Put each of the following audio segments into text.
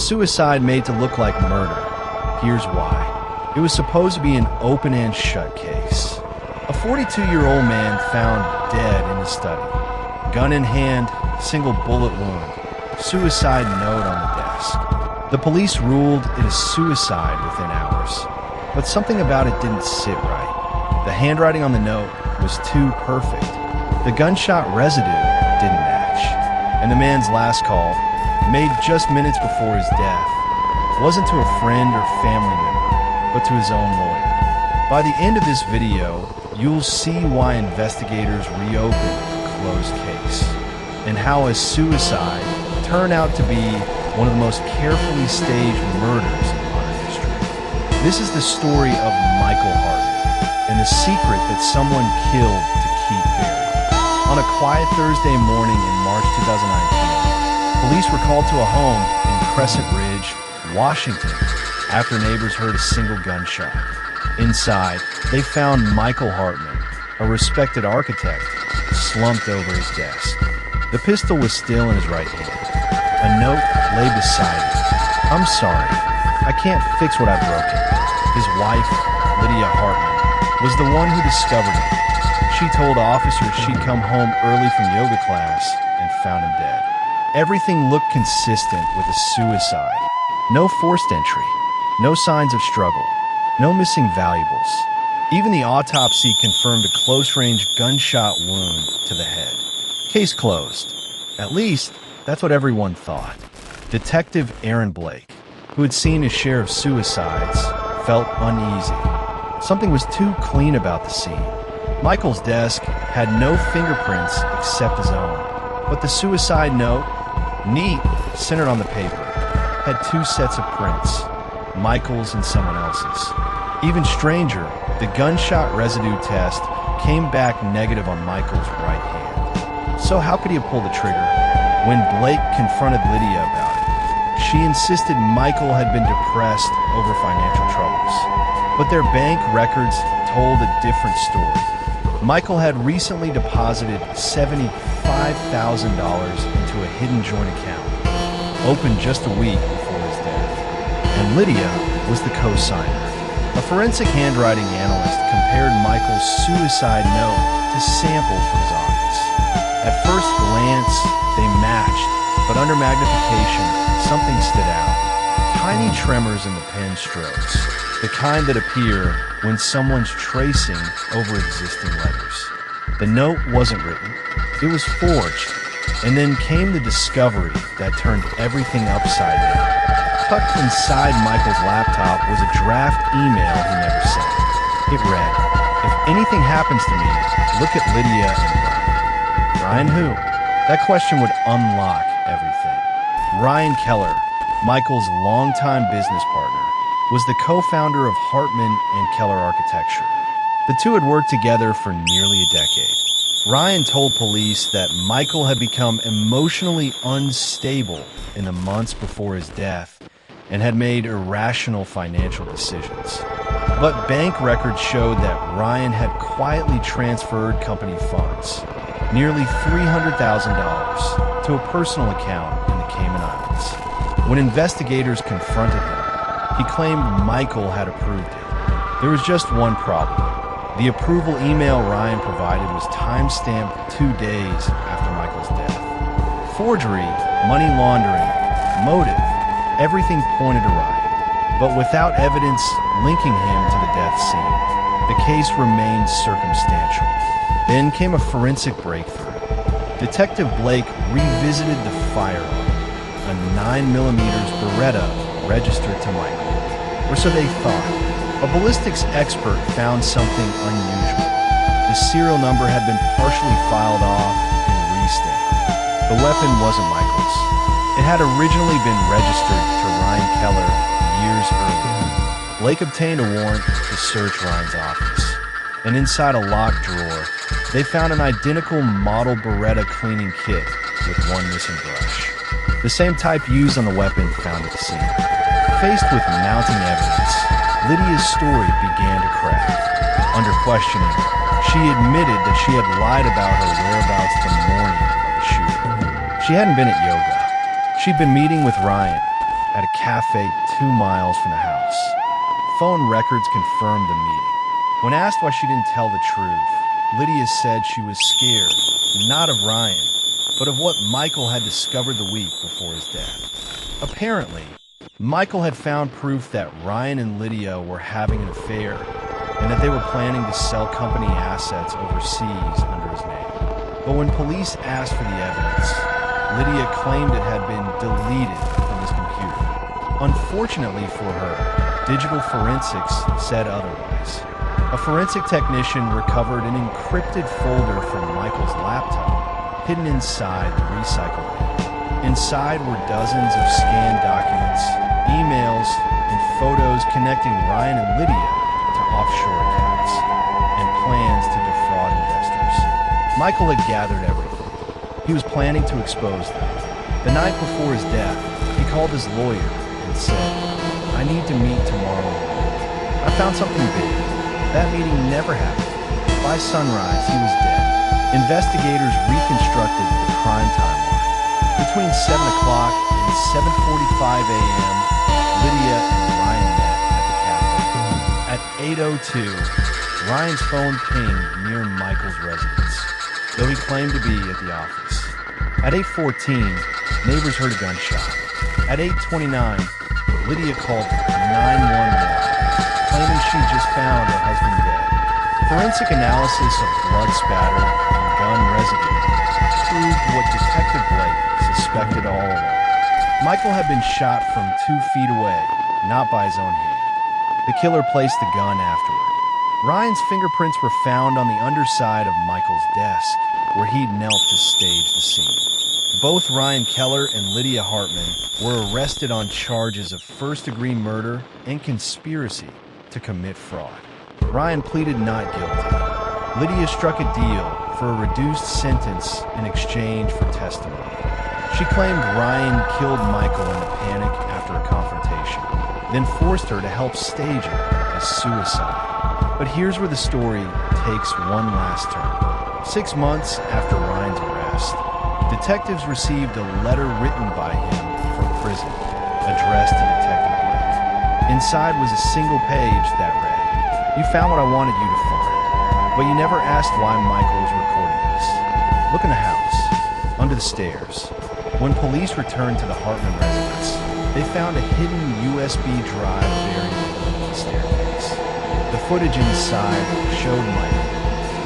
suicide made to look like murder. Here's why. It was supposed to be an open and shut case. A 42-year-old man found dead in his study. Gun in hand, single bullet wound, suicide note on the desk. The police ruled it a suicide within hours, but something about it didn't sit right. The handwriting on the note was too perfect. The gunshot residue didn't match. And the man's last call, made just minutes before his death, wasn't to a friend or family member, but to his own lawyer. By the end of this video, you'll see why investigators reopened a closed case, and how a suicide turned out to be one of the most carefully staged murders in modern history. This is the story of Michael Hartman, and the secret that someone killed to keep buried. On a quiet Thursday morning in March 2019, police were called to a home in Crescent Ridge, Washington, after neighbors heard a single gunshot. Inside, they found Michael Hartman, a respected architect, slumped over his desk. The pistol was still in his right hand. A note lay beside it. "I'm sorry. I can't fix what I've broken." His wife, Lydia Hartman, was the one who discovered him. She told officers she'd come home early from yoga class and found him dead. Everything looked consistent with a suicide. No forced entry, no signs of struggle, no missing valuables. Even the autopsy confirmed a close-range gunshot wound to the head. Case closed. At least, that's what everyone thought. Detective Aaron Blake, who had seen his share of suicides, felt uneasy. Something was too clean about the scene. Michael's desk had no fingerprints except his own, but the suicide note, neat, centered on the paper, had two sets of prints, Michael's and someone else's. Even stranger, the gunshot residue test came back negative on Michael's right hand. So how could he have pulled the trigger? When Blake confronted Lydia about it, she insisted Michael had been depressed over financial troubles. But their bank records told a different story. Michael had recently deposited $75,000 into a hidden joint account, opened just a week before his death. And Lydia was the co-signer. A forensic handwriting analyst compared Michael's suicide note to samples from his office. At first glance, they matched, but under magnification, something stood out. Tiny tremors in the pen strokes, the kind that appear when someone's tracing over existing letters. The note wasn't written, it was forged, and then came the discovery that turned everything upside down. Tucked inside Michael's laptop was a draft email he never sent. It read, "If anything happens to me, look at Lydia and Ryan." Ryan who? That question would unlock everything. Ryan Keller, Michael's longtime business partner, was the co-founder of Hartman and Keller Architecture. The two had worked together for nearly a decade. Ryan told police that Michael had become emotionally unstable in the months before his death and had made irrational financial decisions. But bank records showed that Ryan had quietly transferred company funds, nearly $300,000, to a personal account in the Cayman Islands. When investigators confronted him, he claimed Michael had approved it. There was just one problem. The approval email Ryan provided was time-stamped 2 days after Michael's death. Forgery, money laundering, motive, everything pointed to Ryan. But without evidence linking him to the death scene, the case remained circumstantial. Then came a forensic breakthrough. Detective Blake revisited the firearm, a 9mm Beretta registered to Michael. Or so they thought. A ballistics expert found something unusual. The serial number had been partially filed off and restamped. The weapon wasn't Michael's. It had originally been registered to Ryan Keller years earlier. Blake obtained a warrant to search Ryan's office. And inside a locked drawer, they found an identical model Beretta cleaning kit with one missing brush. The same type used on the weapon found at the scene. Faced with mounting evidence, Lydia's story began to crack. Under questioning, she admitted that she had lied about her whereabouts the morning of the shooting. She hadn't been at yoga. She'd been meeting with Ryan at a cafe 2 miles from the house. Phone records confirmed the meeting. When asked why she didn't tell the truth, Lydia said she was scared, not of Ryan, but of what Michael had discovered the week before his death. Apparently, Michael had found proof that Ryan and Lydia were having an affair and that they were planning to sell company assets overseas under his name. But when police asked for the evidence, Lydia claimed it had been deleted from his computer. Unfortunately for her, digital forensics said otherwise. A forensic technician recovered an encrypted folder from Michael's laptop, hidden inside the recycle bin. Inside were dozens of scanned documents, emails, and photos connecting Ryan and Lydia to offshore accounts and plans to defraud investors. Michael had gathered everything. He was planning to expose them. The night before his death, he called his lawyer and said, "I need to meet tomorrow morning. I found something big." That meeting never happened. By sunrise, he was dead. Investigators reconstructed the crime timeline. Between 7 o'clock and 7:45 a.m., Lydia and Ryan met at the cafe. At 8:02, Ryan's phone pinged near Michael's residence, though he claimed to be at the office. At 8:14, neighbors heard a gunshot. At 8:29, Lydia called 911. Claiming she just found her husband dead. Forensic analysis of blood spatter and gun residue proved what Detective Blake suspected all along. Michael had been shot from 2 feet away, not by his own hand. The killer placed the gun afterward. Ryan's fingerprints were found on the underside of Michael's desk, where he'd knelt to stage the scene. Both Ryan Keller and Lydia Hartman were arrested on charges of first-degree murder and conspiracy to commit fraud. Ryan pleaded not guilty. Lydia struck a deal for a reduced sentence in exchange for testimony. She claimed Ryan killed Michael in a panic after a confrontation, then forced her to help stage it as suicide. But here's where the story takes one last turn. 6 months after Ryan's arrest, detectives received a letter written by him from prison, addressed to Detective Blake. Inside was a single page that read, "You found what I wanted you to find, but you never asked why Michael was recording this. Look in the house, under the stairs." When police returned to the Hartman residence, they found a hidden USB drive buried beneath the staircase. The footage inside showed Michael,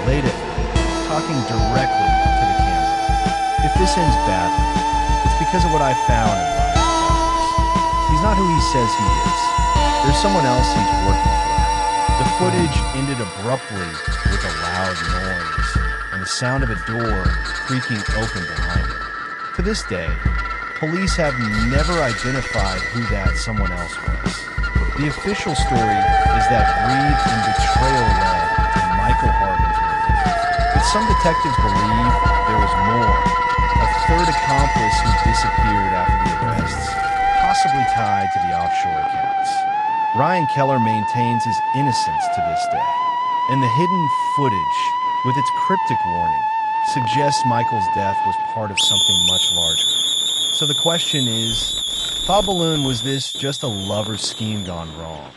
late at night, talking directly to the camera. "If this ends badly, it's because of what I found in Ryan's files. He's not who he says he is. There's someone else he's working for." The footage ended abruptly with a loud noise and the sound of a door creaking open behind him. To this day, police have never identified who that someone else was. The official story is that greed and betrayal led to Michael Hartman's murder. But some detectives believe there was more, a third accomplice who disappeared after the arrests, possibly tied to the offshore accounts. Ryan Keller maintains his innocence to this day, and the hidden footage, with its cryptic warning, suggests Michael's death was part of something much larger. So the question is, Fa Balloon, was this just a lover's scheme gone wrong,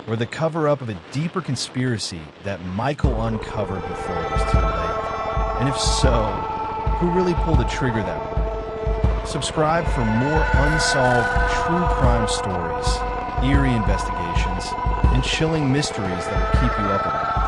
or the cover-up of a deeper conspiracy that Michael uncovered before it was too late? And if so, who really pulled the trigger that morning? Subscribe for more unsolved true crime stories, eerie investigations, and chilling mysteries that will keep you up at night.